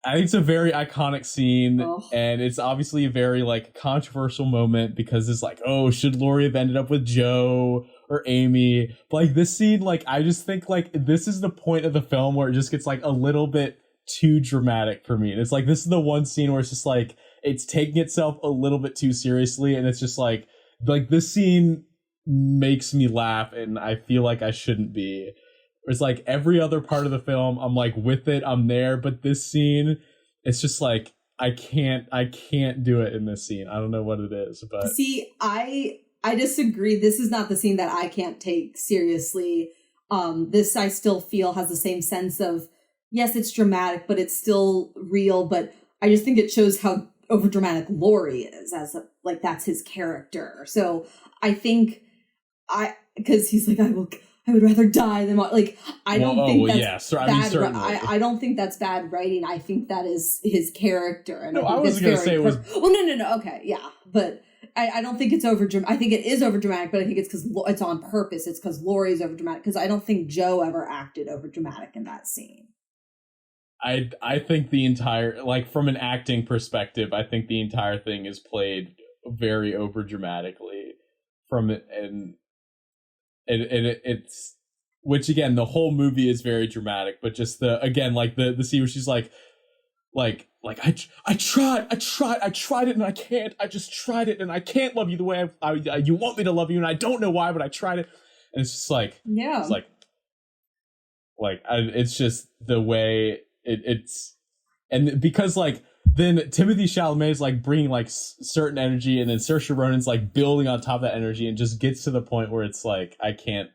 I think it's a very iconic scene, and it's obviously a very like controversial moment because it's like, oh, should Laurie have ended up with Joe or Amy? But like this scene, like I just think like this is the point of the film where it just gets like a little bit too dramatic for me. And it's like, this is the one scene where it's just like, it's taking itself a little bit too seriously, and it's just like this scene makes me laugh, and I feel like I shouldn't be. It's like every other part of the film, I'm like with it, I'm there, but this scene, it's just like I can't do it in this scene. I don't know what it is, but see, I disagree. This is not the scene that I can't take seriously. This I still feel has the same sense of, yes, it's dramatic, but it's still real. But I just think it shows how overdramatic Laurie is, as like that's his character. So I think because he's like, I would rather die than like I don't think that's bad. I don't think that's bad writing. I think that is his character. And no, I wasn't going to say it was. Well, no. Okay, yeah, but I don't think it's overdramatic. I think it is overdramatic, but I think it's because it's on purpose. It's because Laurie's overdramatic. Because I don't think Joe ever acted overdramatic in that scene. I think the entire, like from an acting perspective, I think the entire thing is played very overdramatically from it, and it's, which again, the whole movie is very dramatic, but just the scene where she's like I tried it and I can't, I just tried it and I can't love you the way you want me to love you, and I don't know why, but I tried it. And it's just like, yeah, it's it's just the way it's, and because like, then Timothée Chalamet is like bringing like certain energy, and then Saoirse Ronan's like building on top of that energy, and just gets to the point where it's like, I can't,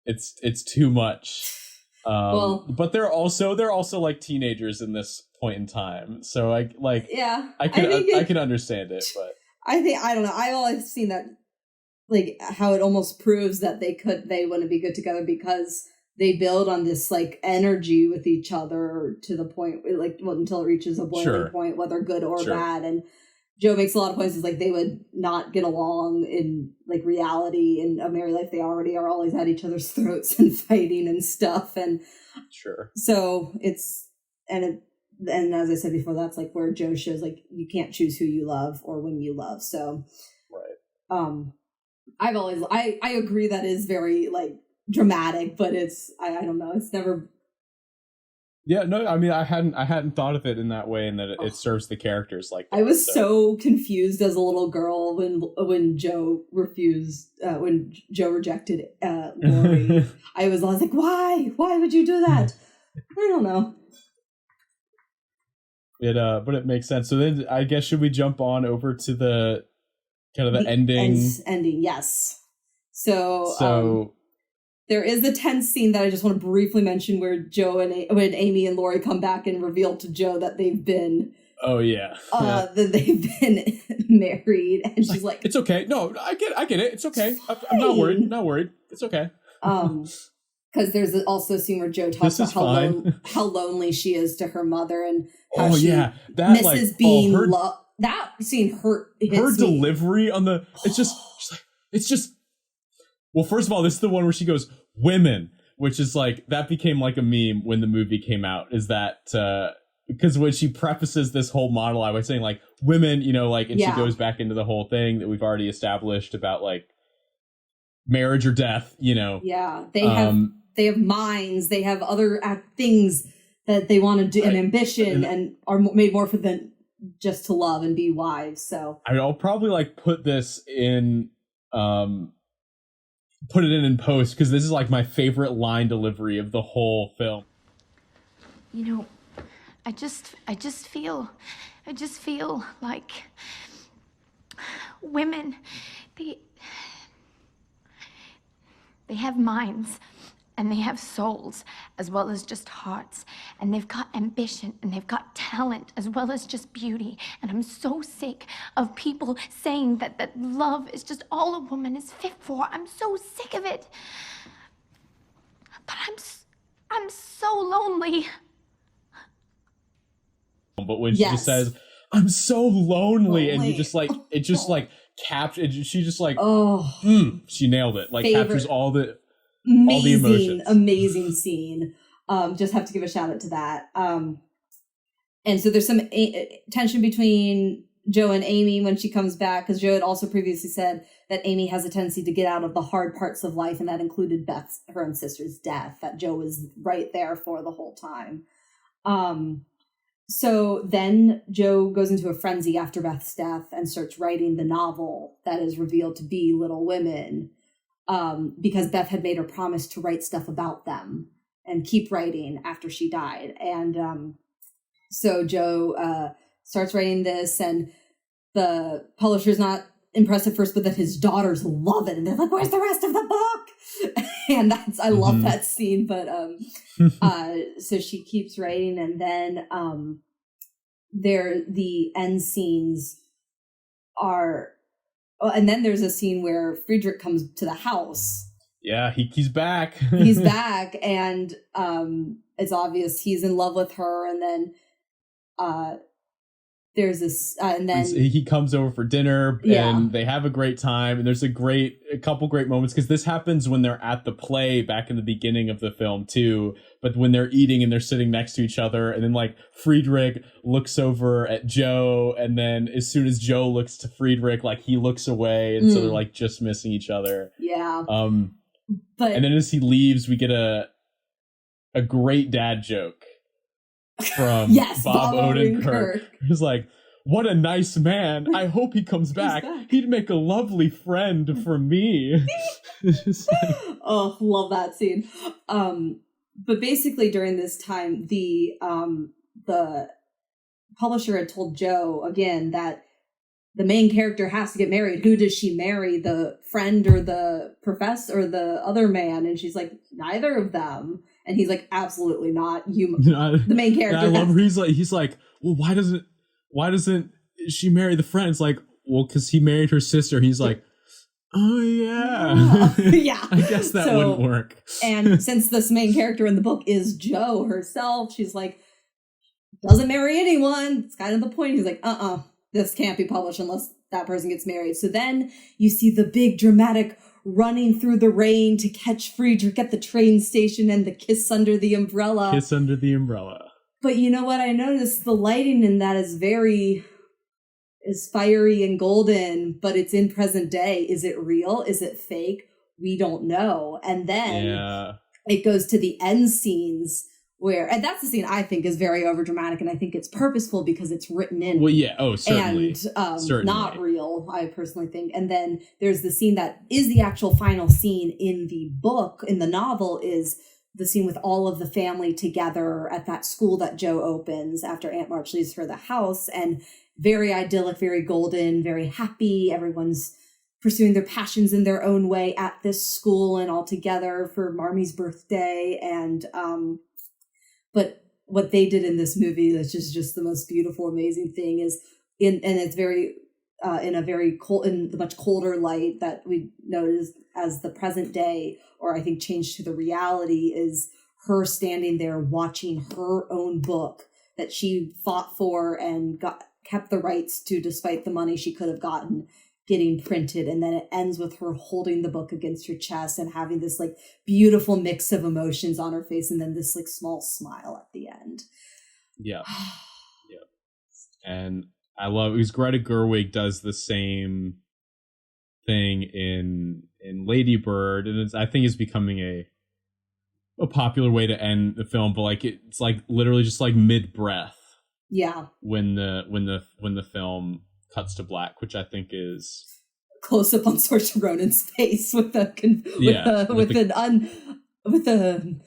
it's too much. But they're also like teenagers in this point in time, so I can understand it. But I don't know, I've always seen that, like how it almost proves that they want to be good together because they build on this like energy with each other to the point where, like, until it reaches a boiling point, whether good or bad. And Joe makes a lot of points is like they would not get along in like reality. In a married life, they already are always at each other's throats and fighting and stuff. And so and as I said before, that's like where Joe shows like you can't choose who you love or when you love. So I've always I agree that is very like dramatic, but it's I don't know, it's never. Yeah, no, I mean, I hadn't thought of it in that way, and that it serves the characters like that. I was so confused as a little girl when Joe rejected Laurie. I was like, why would you do that? I don't know. But it makes sense. So then, I guess, should we jump on over to the kind of the ending? Ending, yes. So There is a tense scene that I just want to briefly mention where when Amy and Laurie come back and reveal to Joe that they've been that they've been married, and she's like, "It's okay. No, I get it. It's okay. I'm not worried. Not worried. It's okay." Because there's also a scene where Joe talks about how lonely she is to her mother and how that misses like, being loved. That scene hurt. Her delivery on the it's just. Well, first of all, this is the one where she goes, "Women," which is like, that became like a meme when the movie came out, is that, because when she prefaces this whole monologue by saying like, "Women," you know, like, and she goes back into the whole thing that we've already established about like marriage or death, you know. Yeah, they have minds, they have other things that they want to do, and ambition, and are made more for than just to love and be wives. So I mean, I'll probably like put this in, put it in post, because this is like my favorite line delivery of the whole film. You know, I just feel like women, they have minds and they have souls as well as just hearts, and they've got ambition and they've got talent as well as just beauty. And I'm so sick of people saying that love is just all a woman is fit for. I'm so sick of it. But I'm so lonely. But when she just says, "I'm so lonely," and you just like, it just like captures, she just like, she nailed it. Like captures all the emotions. Amazing scene. Just have to give a shout out to that. And so there's some tension between Joe and Amy when she comes back, because Joe had also previously said that Amy has a tendency to get out of the hard parts of life, and that included her own sister's death, that Joe was right there for the whole time. So then Joe goes into a frenzy after Beth's death and starts writing the novel that is revealed to be Little Women, because Beth had made her promise to write stuff about them and keep writing after she died. And so Joe starts writing this, and the publisher's not impressed at first, but then his daughters love it, and they're like, "Where's the rest of the book?" And I love that scene. But so she keeps writing, and then the end scenes are, and then there's a scene where Friedrich comes to the house. Yeah, he's back. He's back, and it's obvious he's in love with her. And then there's this, and then he comes over for dinner, and they have a great time. And there's a couple great moments, because this happens when they're at the play back in the beginning of the film too. But when they're eating and they're sitting next to each other, and then like Friedrich looks over at Joe, and then as soon as Joe looks to Friedrich, like he looks away, and so they're like just missing each other. Yeah. But and then as he leaves, we get a great dad joke from Bob Odenkirk. He's like, "What a nice man. I hope he comes back. He'd make a lovely friend for me." Oh, love that scene. But basically during this time, the publisher had told Joe again that the main character has to get married. Who does she marry? The friend or the professor or the other man? And she's like, "Neither of them." And he's like, "Absolutely not. The main character." I love her. He's like, "Well, why doesn't she marry the friend?" It's like, "Well, because he married her sister." He's like, "Oh yeah." Yeah. I guess that wouldn't work. And since this main character in the book is Joe herself, she's like, doesn't marry anyone. It's kind of the point. He's like, this can't be published unless that person gets married. So then you see the big dramatic running through the rain to catch Friedrich at the train station, and the kiss under the umbrella. Kiss under the umbrella. But you know what? I noticed the lighting in that is fiery and golden, but it's in present day. Is it real? Is it fake? We don't know. And then it goes to the end scenes and that's the scene I think is very overdramatic, and I think it's purposeful because it's written in. Well, yeah. Oh, certainly. And certainly. Not real, I personally think. And then there's the scene that is the actual final scene in the book, in the novel, is the scene with all of the family together at that school that Joe opens after Aunt March leaves for the house, and very idyllic, very golden, very happy. Everyone's pursuing their passions in their own way at this school and all together for Marmie's birthday. And but what they did in this movie, that's just the most beautiful, amazing thing, is it's very in a very cold, in the much colder light that we notice as the present day, or I think changed to the reality, is her standing there watching her own book that she fought for and kept the rights to, despite the money she could have gotten, getting printed. And then it ends with her holding the book against her chest and having this like beautiful mix of emotions on her face, and then this like small smile at the end. Yeah. And I love, because Greta Gerwig does the same thing in Lady Bird, and I think it's becoming a popular way to end the film, but like it's like literally just like mid breath. Yeah. When the film cuts to black, which I think is close up on Saoirse Ronan's face with the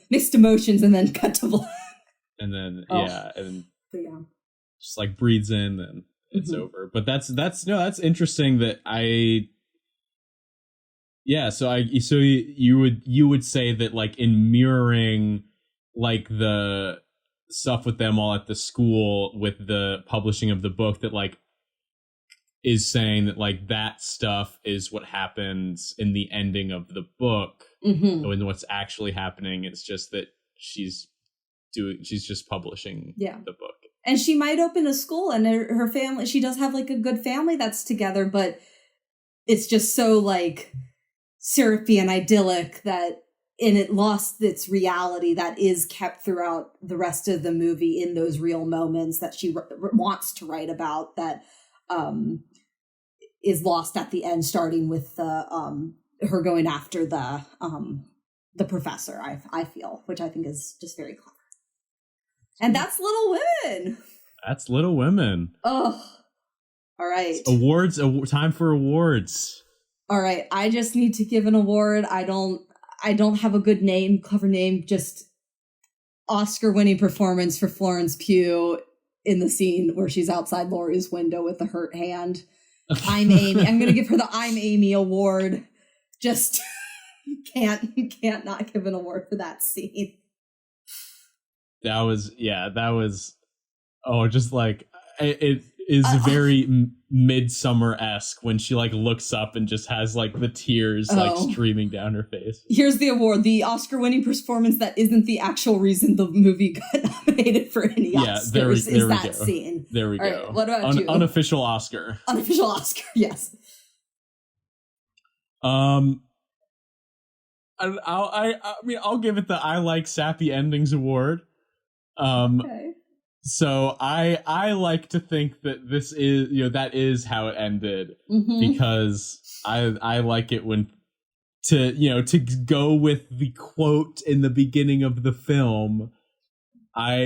mixed emotions, and then cut to black. And then yeah. Just like breathes in and it's over. But that's interesting that so you would say that like in mirroring like the stuff with them all at the school with the publishing of the book, that like is saying that like that stuff is what happens in the ending of the book, when what's actually happening is just that she's just publishing the book. And she might open a school, and her family, she does have like a good family that's together, but it's just so like syrupy and idyllic that it lost its reality that is kept throughout the rest of the movie in those real moments that she wants to write about, that is lost at the end, starting with her going after the professor, I feel, which I think is just very clever. And that's Little Women. That's Little Women. Oh, all right. Awards. Time for awards. All right. I just need to give an award. I don't have a good name, clever name. Just Oscar-winning performance for Florence Pugh in the scene where she's outside Laurie's window with the hurt hand. I'm Amy. I'm going to give her the I'm Amy award. Just can't not give an award for that scene. That was just like it is very Midsummer-esque when she like looks up and just has like the tears like streaming down her face. Here's the award: the Oscar-winning performance that isn't the actual reason the movie got nominated for any Oscars. There we go. Scene. There we go. Right, what about you? Unofficial Oscar. Unofficial Oscar. Yes. I'll give it the I Like Sappy Endings award. Okay. So I like to think that this is, that is how it ended, because I like it when to go with the quote in the beginning of the film. I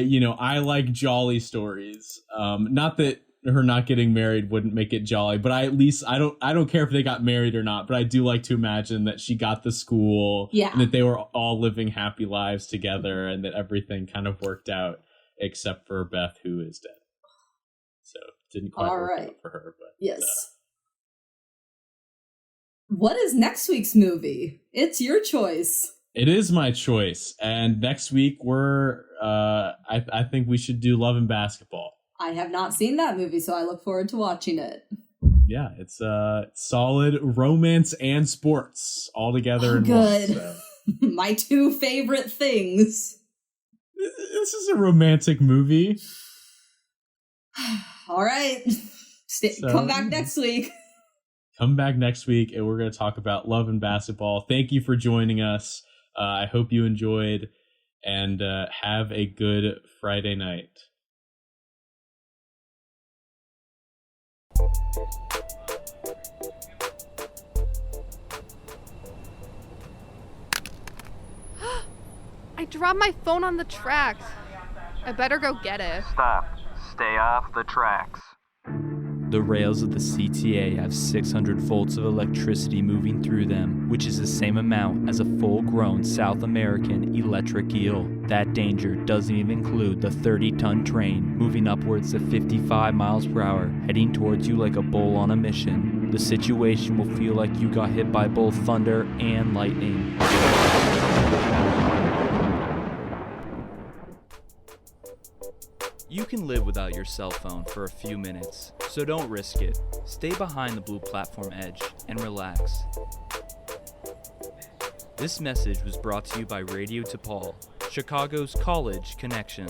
like jolly stories. Not that her not getting married wouldn't make it jolly, but I don't care if they got married or not, but I do like to imagine that she got the school, and that they were all living happy lives together, and that everything kind of worked out except for Beth, who is dead. So didn't quite work out for her, but yes. What is next week's movie? It's your choice. It is my choice, and next week we're I think we should do Love and Basketball. I have not seen that movie, so I look forward to watching it. Yeah, it's solid romance and sports all together in good. one. So. My two favorite things. This is a romantic movie. All right. Come back next week. Come back next week, and we're going to talk about Love and Basketball. Thank you for joining us. I hope you enjoyed, and have a good Friday night. I dropped my phone on the tracks. I better go get it. Stop. Stay off the tracks. The rails of the CTA have 600 volts of electricity moving through them, which is the same amount as a full-grown South American electric eel. That danger doesn't even include the 30-ton train moving upwards to 55 miles per hour, heading towards you like a bull on a mission. The situation will feel like you got hit by both thunder and lightning. You can live without your cell phone for a few minutes, so don't risk it. Stay behind the blue platform edge and relax. This message was brought to you by Radio DePaul, Chicago's college connection.